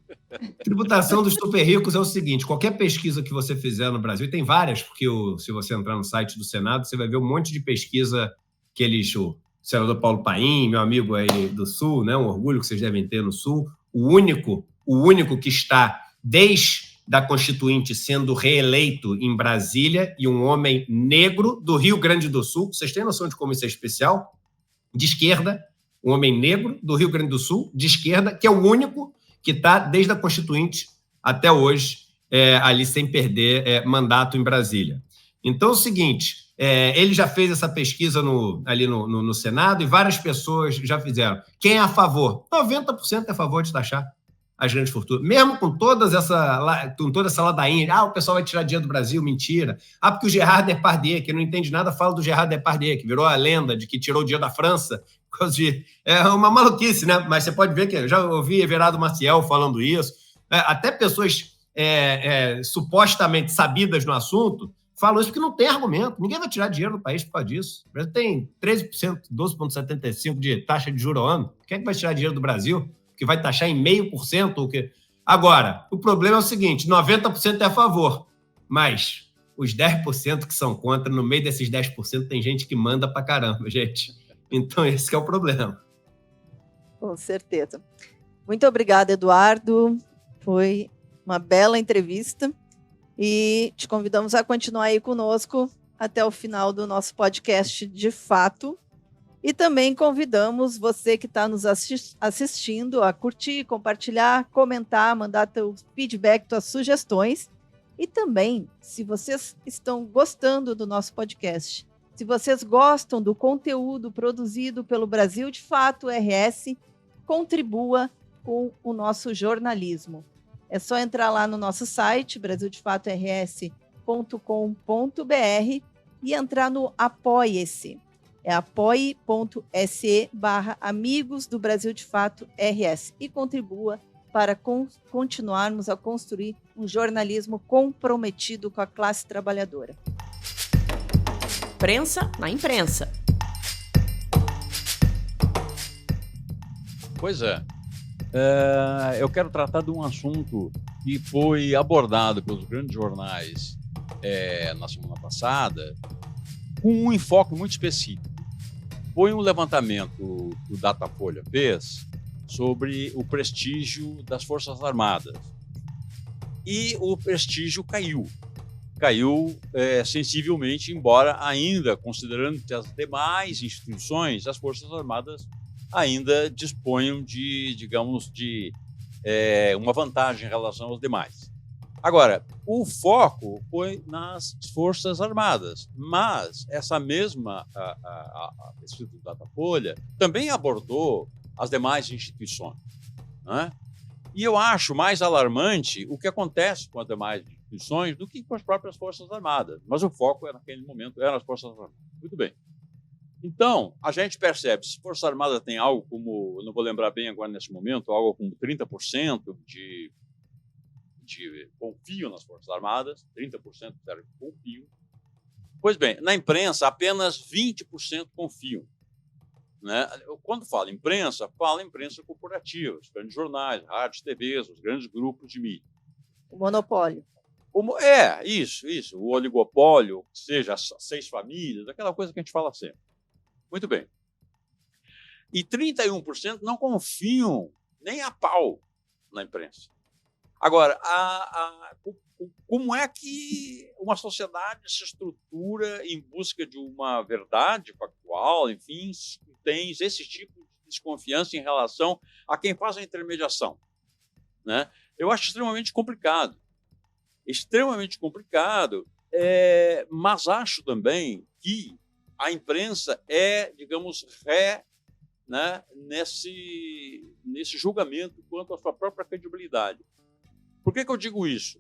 Tributação dos super ricos é o seguinte, qualquer pesquisa que você fizer no Brasil, e tem várias, porque se você entrar no site do Senado, você vai ver um monte de pesquisa que o senador Paulo Paim, meu amigo aí do Sul, né, um orgulho que vocês devem ter no Sul, o único que está desde da Constituinte sendo reeleito em Brasília e um homem negro do Rio Grande do Sul, vocês têm noção de como isso é especial? De esquerda, um homem negro do Rio Grande do Sul, de esquerda, que é o único que está desde a Constituinte até hoje ali sem perder mandato em Brasília. Então é o seguinte, Ele já fez essa pesquisa ali no Senado e várias pessoas já fizeram. Quem é a favor? 90% é a favor de taxar as grandes fortunas. Mesmo com toda essa ladainha, o pessoal vai tirar dinheiro do Brasil, mentira. Porque o Gerard Depardieu, que não entende nada, fala do Gerard Depardieu, que virou a lenda de que tirou o dinheiro da França. É uma maluquice, né? Mas você pode ver que eu já ouvi Everardo Maciel falando isso. Até pessoas supostamente sabidas no assunto falam isso porque não tem argumento. Ninguém vai tirar dinheiro do país por causa disso. O Brasil tem 13%, 12,75% de taxa de juros ao ano. Quem é que vai tirar dinheiro do Brasil? Que vai taxar em 0,5%? Ou que... Agora, o problema é o seguinte, 90% é a favor, mas os 10% que são contra, no meio desses 10% tem gente que manda pra caramba, gente. Então, esse que é o problema. Com certeza. Muito obrigada, Eduardo. Foi uma bela entrevista e te convidamos a continuar aí conosco até o final do nosso podcast de fato. E também convidamos você que está nos assistindo a curtir, compartilhar, comentar, mandar teu feedback, tuas sugestões. E também, se vocês estão gostando do nosso podcast, se vocês gostam do conteúdo produzido pelo Brasil de Fato RS, contribua com o nosso jornalismo. É só entrar lá no nosso site, brasildefators.com.br, e entrar no Apoie-se. É apoie.se/Amigos do Brasil de Fato RS e contribua para continuarmos a construir um jornalismo comprometido com a classe trabalhadora. Prensa na imprensa. Pois é. Eu quero tratar de um assunto que foi abordado pelos grandes jornais na semana passada, com um enfoque muito específico. Foi um levantamento que o Datafolha fez sobre o prestígio das Forças Armadas. E o prestígio caiu. Caiu sensivelmente, embora ainda, considerando que as demais instituições, as Forças Armadas ainda disponham de, digamos, uma vantagem em relação aos demais. Agora, o foco foi nas Forças Armadas, mas essa mesma pesquisa do Datafolha também abordou as demais instituições, né? E eu acho mais alarmante o que acontece com as demais instituições do que com as próprias Forças Armadas. Mas o foco naquele momento era as Forças Armadas. Muito bem. Então, a gente percebe, se a Força Armada tem algo como, eu não vou lembrar bem agora nesse momento, algo como 30% de confio nas Forças Armadas, 30% disseram que confiam. Pois bem, na imprensa, apenas 20% confiam, né? Quando falo imprensa corporativa, os grandes jornais, rádios, TVs, os grandes grupos de mídia. O monopólio. Isso, o oligopólio, seja as 6 famílias, aquela coisa que a gente fala sempre. Muito bem. E 31% não confiam nem a pau na imprensa. Agora, como é que uma sociedade se estrutura em busca de uma verdade factual, enfim, tem esse tipo de desconfiança em relação a quem faz a intermediação, né? Eu acho extremamente complicado. Mas acho também que a imprensa digamos, né, nesse julgamento quanto à sua própria credibilidade. Por que eu digo isso?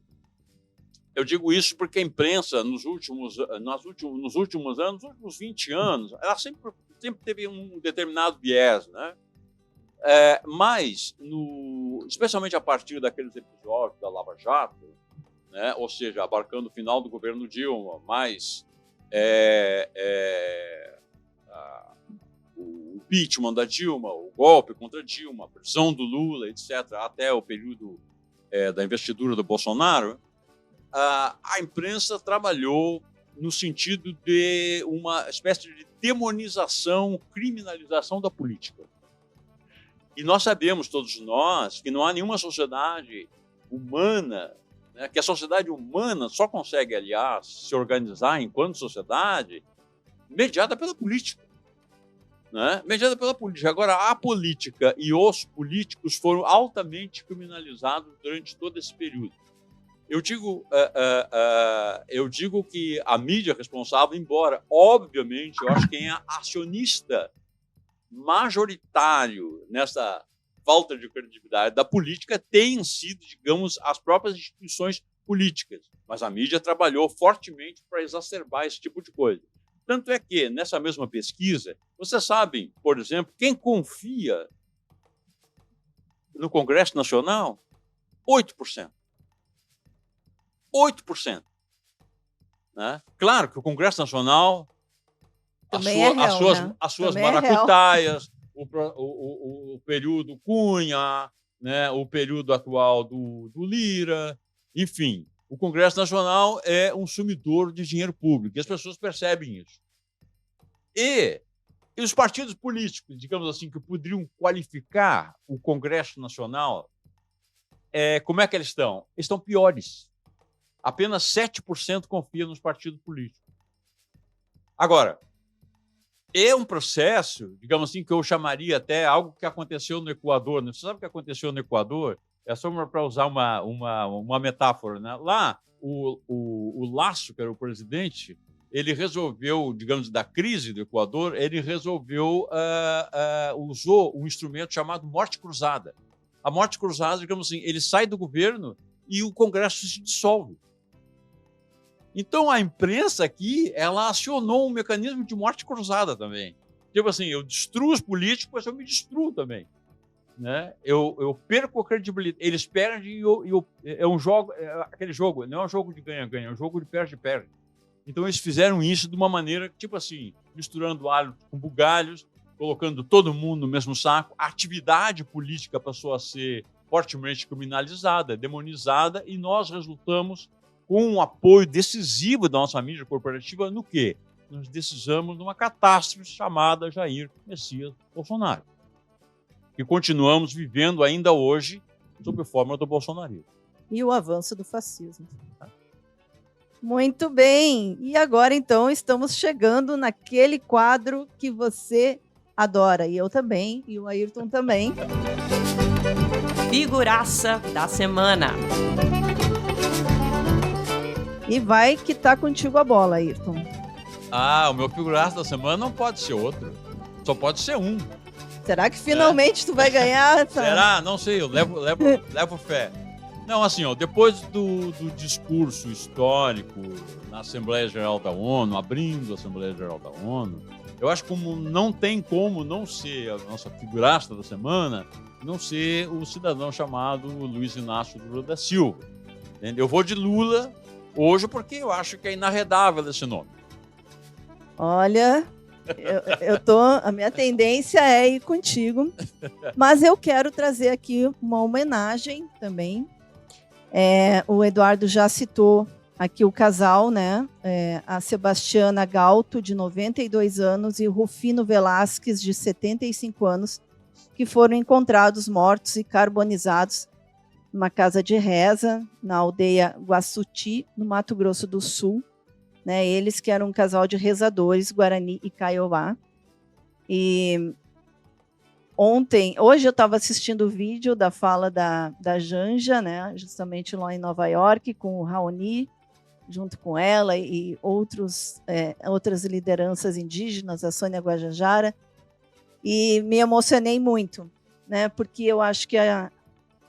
Eu digo isso porque a imprensa, nos últimos anos, nos últimos 20 anos, ela sempre teve um determinado viés, né? Mas, especialmente a partir daqueles episódios da Lava Jato, né? Ou seja, abarcando o final do governo Dilma, mais o impeachment da Dilma, o golpe contra a Dilma, a prisão do Lula, etc., até o período da investidura do Bolsonaro, a imprensa trabalhou no sentido de uma espécie de demonização, criminalização da política. E nós sabemos, todos nós, que não há nenhuma sociedade humana, né, que a sociedade humana só consegue, aliás, se organizar enquanto sociedade mediada pela política. Né? Mediada pela política. Agora, a política e os políticos foram altamente criminalizados durante todo esse período. eu digo que a mídia responsável, embora, obviamente, eu acho que quem é acionista majoritário nessa falta de credibilidade da política tem sido, digamos, as próprias instituições políticas. Mas a mídia trabalhou fortemente para exacerbar esse tipo de coisa. Tanto é que, nessa mesma pesquisa, vocês sabem, por exemplo, quem confia no Congresso Nacional? 8%. 8%. Né? Claro que o Congresso Nacional, as suas maracutaias, o período Cunha, né? O período atual do Lira, enfim, o Congresso Nacional é um sumidor de dinheiro público, e as pessoas percebem isso. E os partidos políticos, digamos assim, que poderiam qualificar o Congresso Nacional, como é que eles estão? Eles estão piores. Apenas 7% confia nos partidos políticos. Agora, é um processo, digamos assim, que eu chamaria até algo que aconteceu no Equador. Você sabe o que aconteceu no Equador? É só para usar uma metáfora. Né? Lá, o Lasso, que era o presidente, ele resolveu, digamos, da crise do Equador, ele resolveu, usou um instrumento chamado morte cruzada. A morte cruzada, digamos assim, ele sai do governo e o Congresso se dissolve. Então, a imprensa aqui, ela acionou um mecanismo de morte cruzada também. Tipo assim, eu destruo os políticos, mas eu me destruo também. Né? Eu perco a credibilidade. Eles perdem e é um jogo, aquele jogo, não é um jogo de ganha-ganha, é um jogo de perde-perde. Então, eles fizeram isso de uma maneira, tipo assim, misturando alho com bugalhos, colocando todo mundo no mesmo saco. A atividade política passou a ser fortemente criminalizada, demonizada, e nós resultamos com um apoio decisivo da nossa mídia corporativa no quê? Nós decisamos numa catástrofe chamada Jair Messias Bolsonaro. E continuamos vivendo ainda hoje sob forma do bolsonarismo. E o avanço do fascismo. Muito bem. E agora, então, estamos chegando naquele quadro que você adora. E eu também, e o Ayrton também. Figuraça da semana. E vai que tá contigo a bola, Ayrton. O meu figuraça da semana não pode ser outro. Só pode ser um. Será que finalmente tu vai ganhar? Será? Não sei, eu levo fé. Não, assim, depois do discurso histórico na Assembleia Geral da ONU, abrindo a Assembleia Geral da ONU, eu acho que não tem como não ser a nossa figuraça da semana, não ser o cidadão chamado Luiz Inácio Lula da Silva. Entendeu? Eu vou de Lula hoje porque eu acho que é inarredável esse nome. Olha, a minha tendência é ir contigo, mas eu quero trazer aqui uma homenagem também. O Eduardo já citou aqui o casal, né? A Sebastiana Galto, de 92 anos, e o Rufino Velasquez, de 75 anos, que foram encontrados mortos e carbonizados numa casa de reza, na aldeia Guaçuti, no Mato Grosso do Sul. Né? Eles que eram um casal de rezadores, Guarani e Kaiowá. E hoje eu estava assistindo o vídeo da fala da Janja, né? Justamente lá em Nova York, com o Raoni, junto com ela, e outras lideranças indígenas, a Sônia Guajajara, e me emocionei muito, né? Porque eu acho que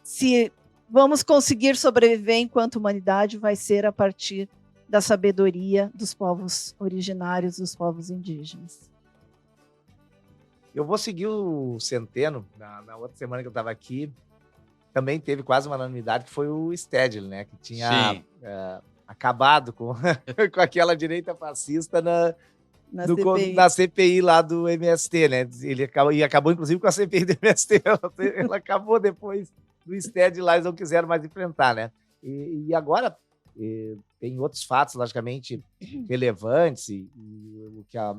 se vamos conseguir sobreviver enquanto humanidade, vai ser a partir da sabedoria dos povos originários, dos povos indígenas. Eu vou seguir o Centeno. Na outra semana que eu estava aqui, também teve quase uma unanimidade, que foi o Stedley, né? Que tinha acabado com aquela direita fascista na CPI lá do MST, né? Ele acabou, inclusive, com a CPI do MST. Ela acabou depois do Stedley lá, eles não quiseram mais enfrentar, né? E agora tem outros fatos, logicamente, relevantes, e o que a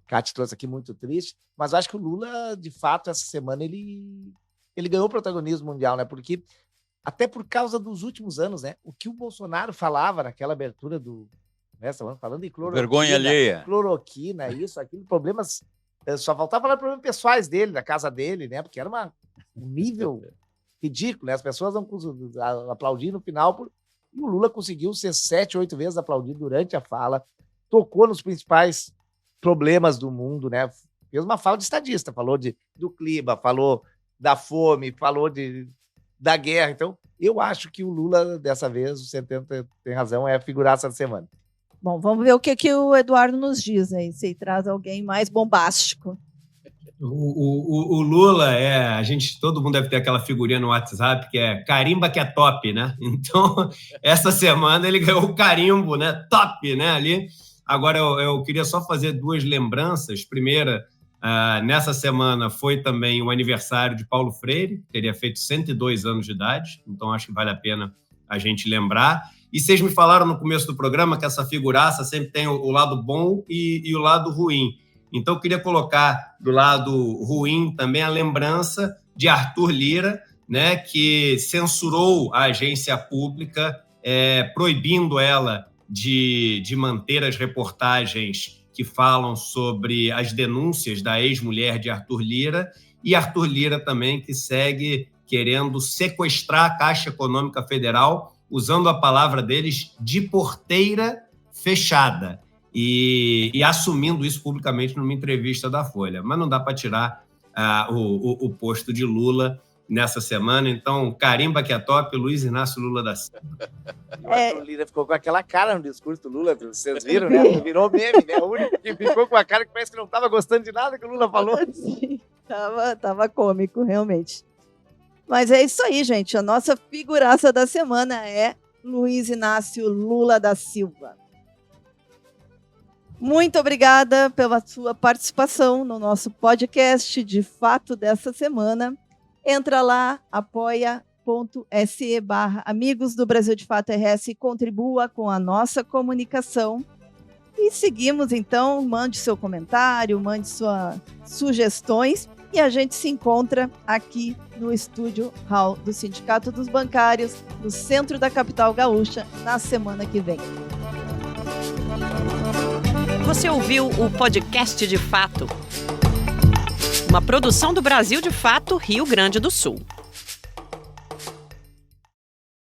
Cátia trouxe aqui muito triste, mas eu acho que o Lula, de fato, essa semana, ele ganhou protagonismo mundial, né? Porque, até por causa dos últimos anos, né? O que o Bolsonaro falava naquela abertura falando de cloroquina, vergonha alheia, cloroquina, isso, aquilo, problemas, só faltava falar problemas pessoais dele, da casa dele, né? Porque era um nível ridículo, né? As pessoas não aplaudiram no final E o Lula conseguiu ser 7, 8 vezes aplaudido durante a fala, tocou nos principais problemas do mundo, né? Fez uma fala de estadista, falou do clima, falou da fome, falou da guerra. Então, eu acho que o Lula, dessa vez, o Centeno tem razão, é a figuraça da semana. Bom, vamos ver o que o Eduardo nos diz aí, se traz alguém mais bombástico. O Lula todo mundo deve ter aquela figurinha no WhatsApp que é carimba que é top, né? Então, essa semana ele ganhou o carimbo, né? Top, né? Ali. Agora, eu queria só fazer 2 lembranças. Primeira, nessa semana foi também o aniversário de Paulo Freire, que teria feito 102 anos de idade, então acho que vale a pena a gente lembrar. E vocês me falaram no começo do programa que essa figuraça sempre tem o lado bom e o lado ruim. Então, eu queria colocar do lado ruim também a lembrança de Arthur Lira, né, que censurou a agência pública, proibindo ela de manter as reportagens que falam sobre as denúncias da ex-mulher de Arthur Lira, e Arthur Lira também, que segue querendo sequestrar a Caixa Econômica Federal, usando a palavra deles de porteira fechada. E assumindo isso publicamente numa entrevista da Folha. Mas não dá para tirar o posto de Lula nessa semana. Então, carimba que é top, Luiz Inácio Lula da Silva. O Arthur Lira ficou com aquela cara no discurso do Lula, vocês viram, né? Virou meme, né? O único que ficou com a cara que parece que não estava gostando de nada que o Lula falou. Sim, tava cômico, realmente. Mas é isso aí, gente. A nossa figuraça da semana é Luiz Inácio Lula da Silva. Muito obrigada pela sua participação no nosso podcast de fato dessa semana. Entra lá, apoia.se/Amigos do Brasil de Fato RS e contribua com a nossa comunicação. E seguimos, então, mande seu comentário, mande suas sugestões e a gente se encontra aqui no Estúdio Hall do Sindicato dos Bancários, no centro da capital gaúcha, na semana que vem. Você ouviu o podcast de fato, uma produção do Brasil de Fato, Rio Grande do Sul.